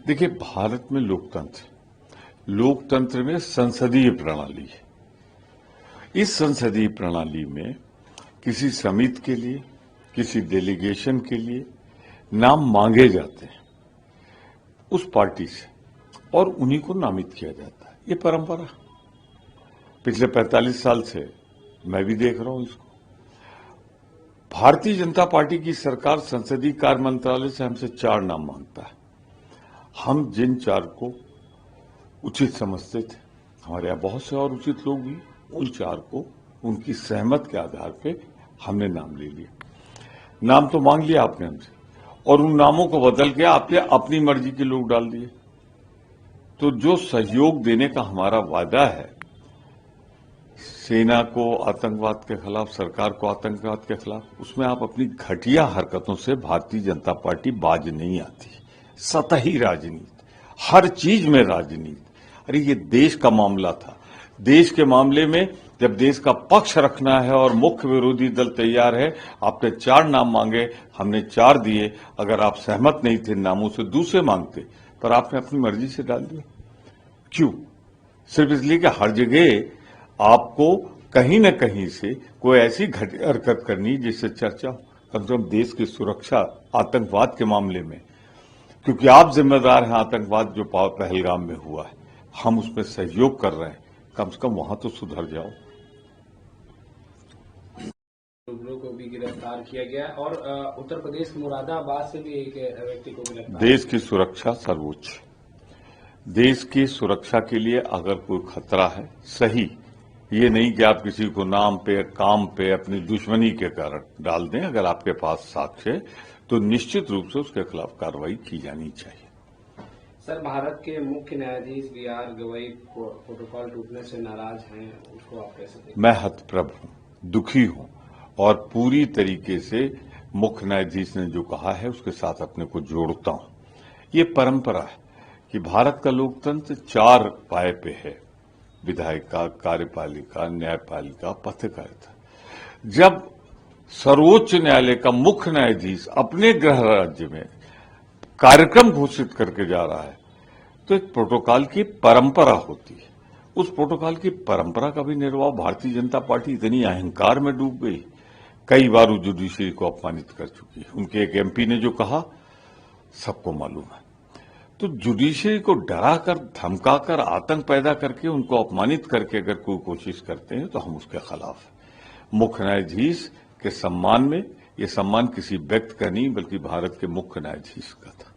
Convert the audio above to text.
देखिए, भारत में लोकतंत्र में संसदीय प्रणाली है। इस संसदीय प्रणाली में किसी समिति के लिए, किसी डेलीगेशन के लिए नाम मांगे जाते हैं उस पार्टी से और उन्हीं को नामित किया जाता है। ये परंपरा पिछले 45 साल से मैं भी देख रहा हूं इसको। भारतीय जनता पार्टी की सरकार संसदीय कार्य मंत्रालय से हमसे 4 नाम मांगता है। हम जिन 4 को उचित समझते थे, हमारे यहाँ बहुत से और उचित लोग भी, उन 4 को उनकी सहमत के आधार पे हमने नाम ले लिया। नाम तो मांग लिया आपने हमसे और उन नामों को बदल के आपने अपनी मर्जी के लोग डाल दिए। तो जो सहयोग देने का हमारा वादा है, सेना को आतंकवाद के खिलाफ, सरकार को आतंकवाद के खिलाफ, उसमें आप अपनी घटिया हरकतों से भारतीय जनता पार्टी बाज नहीं आती। सतही राजनीति, हर चीज में राजनीति। अरे ये देश का मामला था। देश के मामले में जब देश का पक्ष रखना है और मुख्य विरोधी दल तैयार है, आपने 4 नाम मांगे, हमने 4 दिए। अगर आप सहमत नहीं थे नामों से, दूसरे मांगते, पर आपने अपनी मर्जी से डाल दिया। क्यों? सिर्फ इसलिए कि हर जगह आपको कहीं न कहीं से कोई ऐसी घटिया हरकत करनी जिससे चर्चा हो। कम से कम देश की सुरक्षा आतंकवाद के मामले में, क्योंकि आप जिम्मेदार हैं आतंकवाद जो पहलगाम में हुआ है, हम उसमें सहयोग कर रहे हैं, कम से कम वहां तो सुधर जाओ। लोगों को भी गिरफ्तार किया गया और उत्तर प्रदेश के मुरादाबाद से भी एक व्यक्ति को गिरफ्तार। देश की सुरक्षा सर्वोच्च। देश की सुरक्षा के लिए अगर कोई खतरा है, सही, ये नहीं कि आप किसी को नाम पे, काम पे, अपनी दुश्मनी के कारण डाल दें। अगर आपके पास साक्ष्य है तो निश्चित रूप से उसके खिलाफ कार्रवाई की जानी चाहिए। सर, भारत के मुख्य न्यायाधीश BR गवई प्रोटोकॉल टूटने से नाराज हैं, उसको आप कैसे देखते हैं? मैं हतप्रभ हूं, दुखी हूं और पूरी तरीके से मुख्य न्यायाधीश ने जो कहा है उसके साथ अपने को जोड़ता हूं। ये परंपरा है कि भारत का लोकतंत्र 4 पाए पे है: विधायिका, कार्यपालिका, न्यायपालिका, पत्रकारिता। जब सर्वोच्च न्यायालय का मुख्य न्यायाधीश अपने गृह राज्य में कार्यक्रम घोषित करके जा रहा है, तो एक प्रोटोकॉल की परंपरा होती है। उस प्रोटोकॉल की परंपरा का भी निर्वाह भारतीय जनता पार्टी इतनी अहंकार में डूब गई, कई बार वो जुडिशरी को अपमानित कर चुकी है। उनके एक MP ने जो कहा सबको मालूम है। तो जुडिशरी को डराकर, धमकाकर, आतंक पैदा करके, उनको अपमानित करके अगर कोई कोशिश करते हैं तो हम उसके खिलाफ हैं। मुख्य न्यायाधीश के सम्मान में, ये सम्मान किसी व्यक्ति का नहीं बल्कि भारत के मुख्य न्यायाधीश का था।